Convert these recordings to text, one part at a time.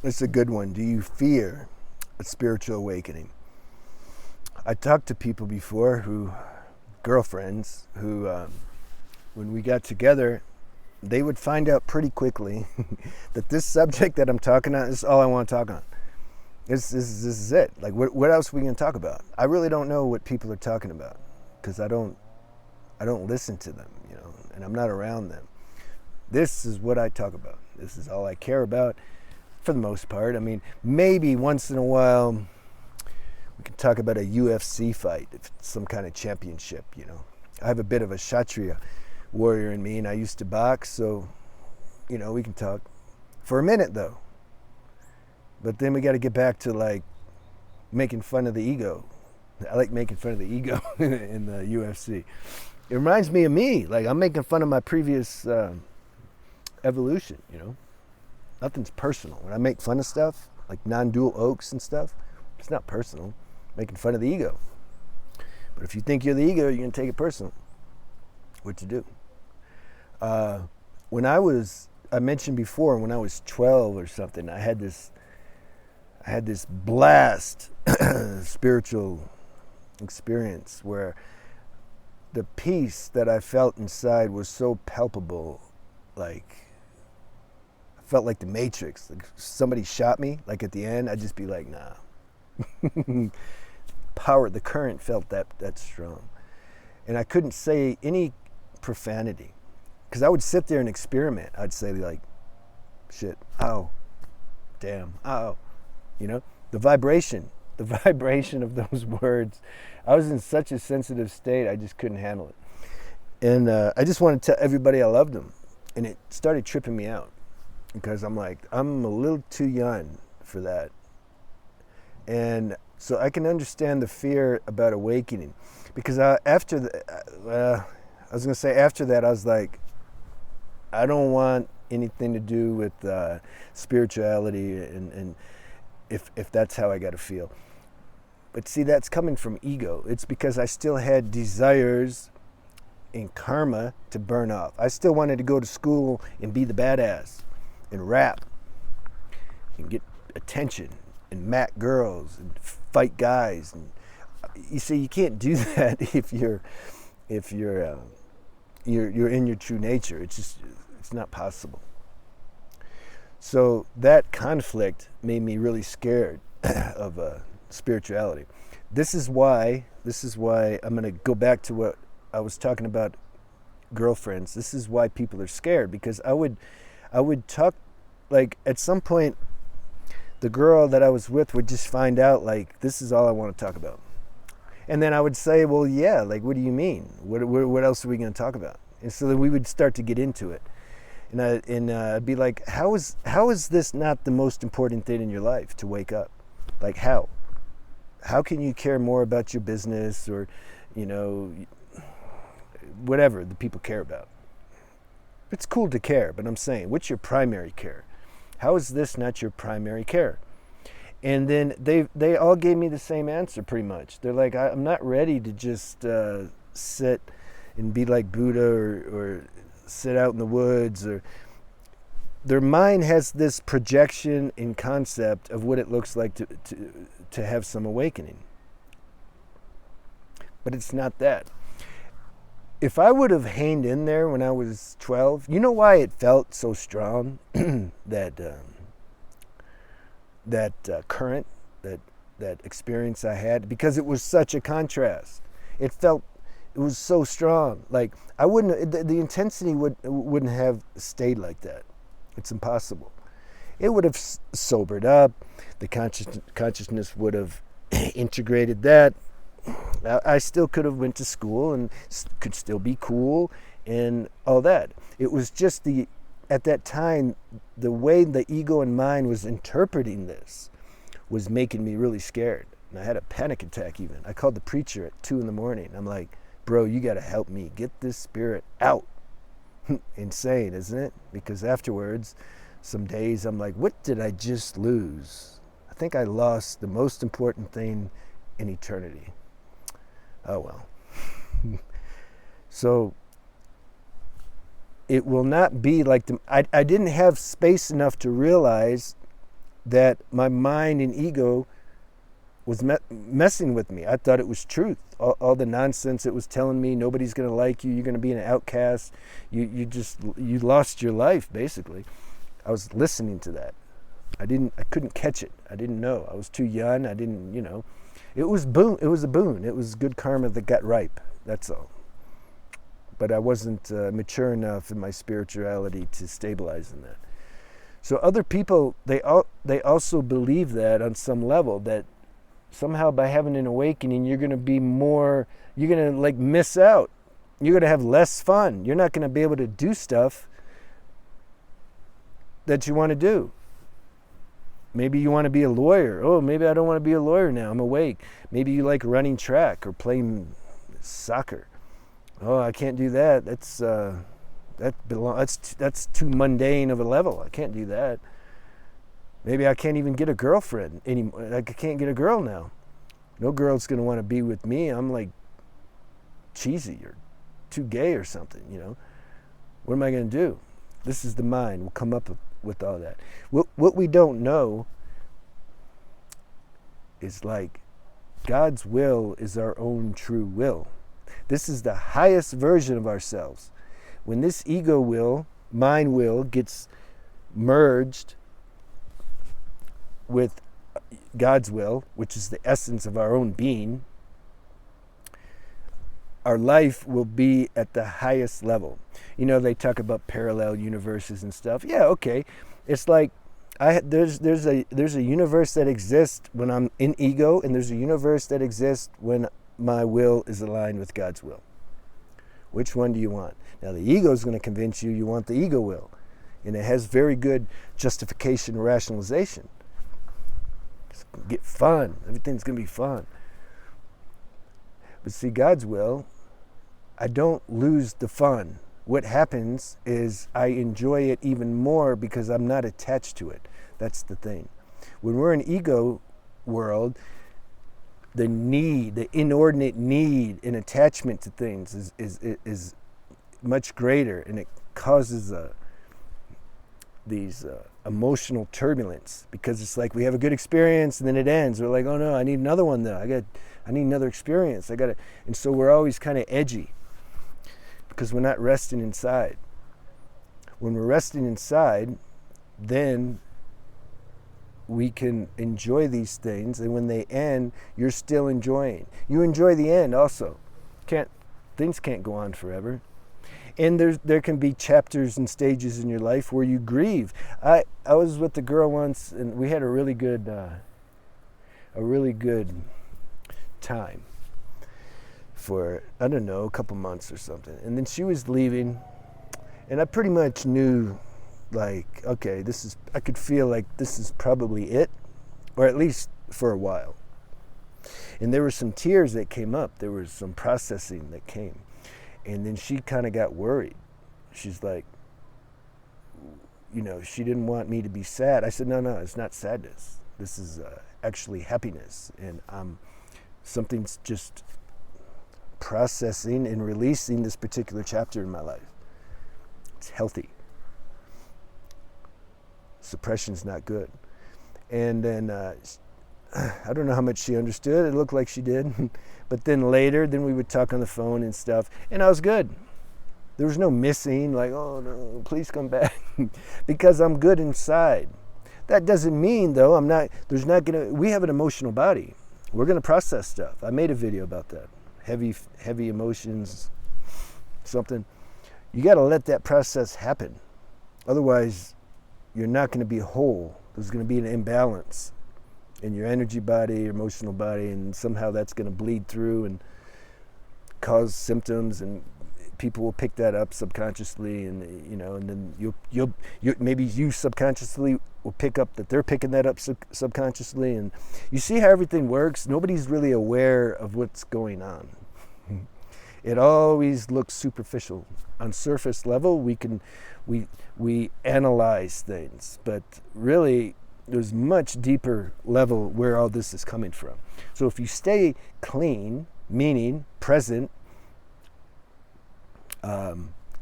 It's a good one. Do you fear a spiritual awakening? I talked to people before girlfriends who, when we got together, they would find out pretty quickly that this subject that I'm talking on is all I want to talk on. This is it. Like, what else are we going to talk about? I really don't know what people are talking about because I don't listen to them, and I'm not around them. This is what I talk about. This is all I care about for the most part. I mean, maybe once in a while we can talk about a UFC fight, if it's some kind of championship, I have a bit of a Kshatriya warrior in me, and I used to box, so, we can talk. For a minute, though. But then we got to get back to, like, making fun of the ego. I like making fun of the ego in the UFC. It reminds me of me. Like, I'm making fun of my previous evolution, Nothing's personal. When I make fun of stuff, like non-dual oaks and stuff, it's not personal. I'm making fun of the ego. But if you think you're the ego, you're going to take it personal. What to do? I mentioned before, when I was 12 or something, I had this blast spiritual experience where the peace that I felt inside was so palpable, like I felt like the Matrix. Like somebody shot me, like at the end, I'd just be like, nah. The current felt that strong. And I couldn't say any profanity because I would sit there and experiment. I'd say like, shit, ow, damn, ow, the vibration of those words. I was in such a sensitive state, I just couldn't handle it. And I just wanted to tell everybody I loved them. And it started tripping me out because I'm like, I'm a little too young for that. And so I can understand the fear about awakening because after that, I was like, I don't want anything to do with spirituality and if that's how I got to feel. But see, that's coming from ego. It's because I still had desires in karma to burn off. I still wanted to go to school and be the badass and rap and get attention and mat girls and fight guys. And you see, you can't do that if you're in your true nature. It's not possible. So that conflict made me really scared of spirituality. This is why I'm going to go back to what I was talking about, girlfriends. This is why people are scared, because I would talk, like at some point the girl that I was with would just find out like, this is all I want to talk about. And then I would say, well, yeah, like, what do you mean? What else are we going to talk about? And so then we would start to get into it. And I'd be like, how is this not the most important thing in your life, to wake up? Like, how? How can you care more about your business or, whatever the people care about? It's cool to care, but I'm saying, what's your primary care? How is this not your primary care? And then they all gave me the same answer pretty much. They're like, I'm not ready to just sit and be like Buddha or sit out in the woods. Or their mind has this projection and concept of what it looks like to have some awakening. But it's not that. If I would have hanged in there when I was 12, you know why it felt so strong? that current, that experience I had, because it was such a contrast. It was so strong. Like I wouldn't, the intensity wouldn't have stayed like that. It's impossible. It would have sobered up. The consciousness would have integrated that. I still could have went to school and could still be cool and all that. It was just at that time, the way the ego and mind was interpreting this was making me really scared. And I had a panic attack even. I called the preacher at 2 a.m. I'm like, bro, you got to help me get this spirit out. Insane, isn't it? Because afterwards, some days I'm like, what did I just lose? I think I lost the most important thing in eternity. Oh well. So it will not be like I didn't have space enough to realize that my mind and ego was messing with me. I thought it was truth. All the nonsense it was telling me, nobody's going to like you, you're going to be an outcast, you lost your life, basically. I was listening to that. I couldn't catch it. I didn't know. I was too young. I didn't, it was a boon. It was good karma that got ripe. That's all. But I wasn't mature enough in my spirituality to stabilize in that. So other people, they also believe that on some level, that somehow by having an awakening, you're going to like miss out. You're going to have less fun. You're not going to be able to do stuff that you want to do. Maybe you want to be a lawyer. Oh, maybe I don't want to be a lawyer now. I'm awake. Maybe you like running track or playing soccer. Oh, I can't do that. That's too mundane of a level. I can't do that. Maybe I can't even get a girlfriend anymore. Like, I can't get a girl now. No girl's going to want to be with me. I'm like cheesy or too gay or something, What am I going to do? This is the mind. We'll come up with all that. What we don't know is like God's will is our own true will. This is the highest version of ourselves. When this ego will, mind will, gets merged with God's will, which is the essence of our own being, our life will be at the highest level. They talk about parallel universes and stuff. Yeah, okay. It's like there's a universe that exists when I'm in ego, and there's a universe that exists when my will is aligned with God's will. Which one do you want? Now, the ego is going to convince you want the ego will, and it has very good justification and rationalization. It's going to get fun. Everything's going to be fun. But see, God's will, I don't lose the fun. What happens is I enjoy it even more because I'm not attached to it. That's the thing. When we're in ego world, the inordinate need and attachment to things is much greater, and it causes these emotional turbulence, because it's like we have a good experience and then it ends. We're like, oh no, I need another one though. I need another experience. And so we're always kind of edgy because we're not resting inside. When we're resting inside, then we can enjoy these things, and when they end, you're still enjoying. You enjoy the end also. Things can't go on forever. And there can be chapters and stages in your life where you grieve. I was with a girl once, and we had a really good time for, I don't know, a couple months or something. And then she was leaving, and I pretty much knew, like, okay, I could feel like this is probably it, or at least for a while. And there were some tears that came up. There was some processing that came. And then she kind of got worried. She's like, she didn't want me to be sad. I said, no, it's not sadness. This is actually happiness. And something's just processing and releasing this particular chapter in my life. It's healthy. Suppression's not good. And then I don't know how much she understood. It looked like she did. But then later, we would talk on the phone and stuff, and I was good. There was no missing, like, oh no, please come back, because I'm good inside. That doesn't mean, though, we have an emotional body. We're going to process stuff. I made a video about that. Heavy emotions, something. You got to let that process happen. Otherwise, you're not going to be whole. There's going to be an imbalance in your energy body, your emotional body, and somehow that's going to bleed through and cause symptoms, and people will pick that up subconsciously, and and then you'll maybe you subconsciously will pick up that they're picking that up subconsciously, and you see how everything works. Nobody's really aware of what's going on. It always looks superficial. On surface level, we analyze things, but really there's much deeper level where all this is coming from. So if you stay clean, meaning present,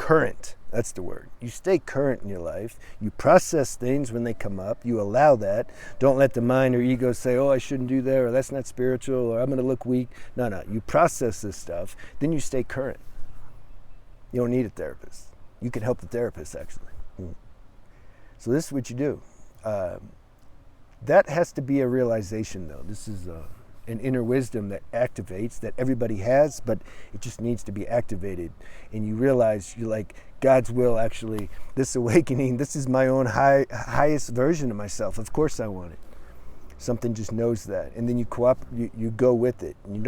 current. That's the word. You stay current in your life. You process things when they come up. You allow that. Don't let the mind or ego say, oh, I shouldn't do that, or that's not spiritual, or I'm going to look weak. No. You process this stuff. Then you stay current. You don't need a therapist. You can help the therapist, actually. So this is what you do. That has to be a realization, though. This is an inner wisdom that activates, that everybody has, but it just needs to be activated. And you realize you're like, God's will, actually, this awakening, this is my own highest version of myself. Of course I want it. Something just knows that. And then you you go with it. And you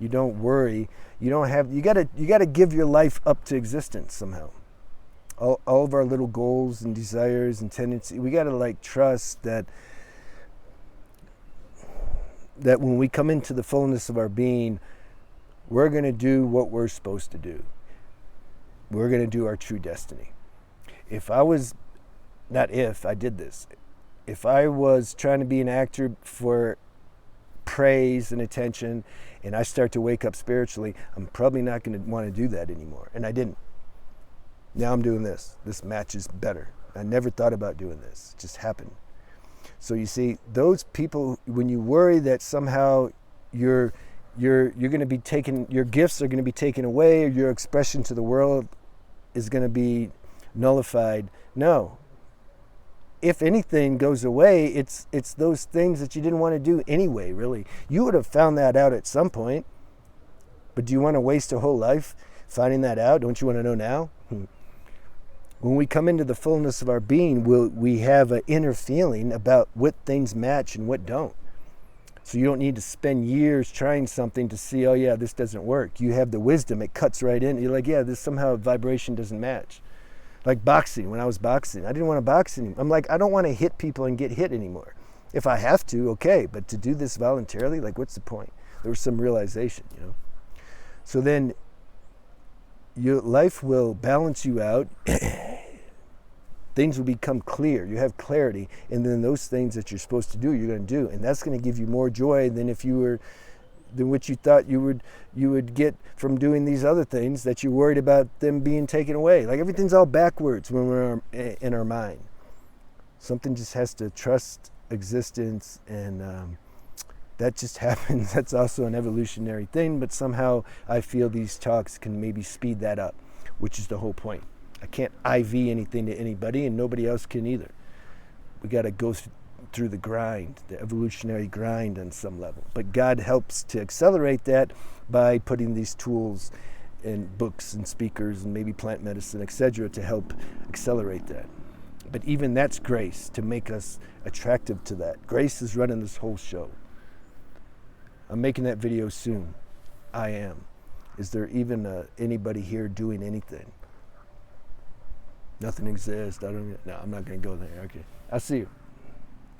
don't worry. You gotta give your life up to existence somehow. All of our little goals and desires and tendencies, we gotta like trust that when we come into the fullness of our being, we're going to do what we're supposed to do. We're going to do our true destiny. I did this. If I was trying to be an actor for praise and attention, and I start to wake up spiritually, I'm probably not going to want to do that anymore. And I didn't. Now I'm doing this. This matches better. I never thought about doing this. It just happened. So you see, those people, when you worry that somehow you're going to be taken, your gifts are going to be taken away, or your expression to the world is going to be nullified. No. If anything goes away, it's those things that you didn't want to do anyway, really. You would have found that out at some point. But do you want to waste a whole life finding that out? Don't you want to know now? When we come into the fullness of our being, we have an inner feeling about what things match and what don't. So you don't need to spend years trying something to see, oh yeah, this doesn't work. You have the wisdom, it cuts right in. You're like, yeah, this somehow vibration doesn't match. Like boxing, when I was boxing, I didn't want to box anymore. I'm like, I don't want to hit people and get hit anymore. If I have to, okay, but to do this voluntarily, like what's the point? There was some realization, So then your life will balance you out. Things will become clear. You have clarity, and then those things that you're supposed to do, you're going to do, and that's going to give you more joy than what you thought you would get from doing these other things that you're worried about them being taken away. Like everything's all backwards when we're in our mind. Something just has to trust existence, and that just happens. That's also an evolutionary thing, but somehow I feel these talks can maybe speed that up, which is the whole point. I can't IV anything to anybody, and nobody else can either. We got to go through the grind, the evolutionary grind on some level. But God helps to accelerate that by putting these tools in books and speakers and maybe plant medicine, etc., to help accelerate that. But even that's grace, to make us attractive to that. Grace is running this whole show. I'm making that video soon. I am. Is there even anybody here doing anything? Nothing exists. No, I'm not going to go there. Okay. I'll see you.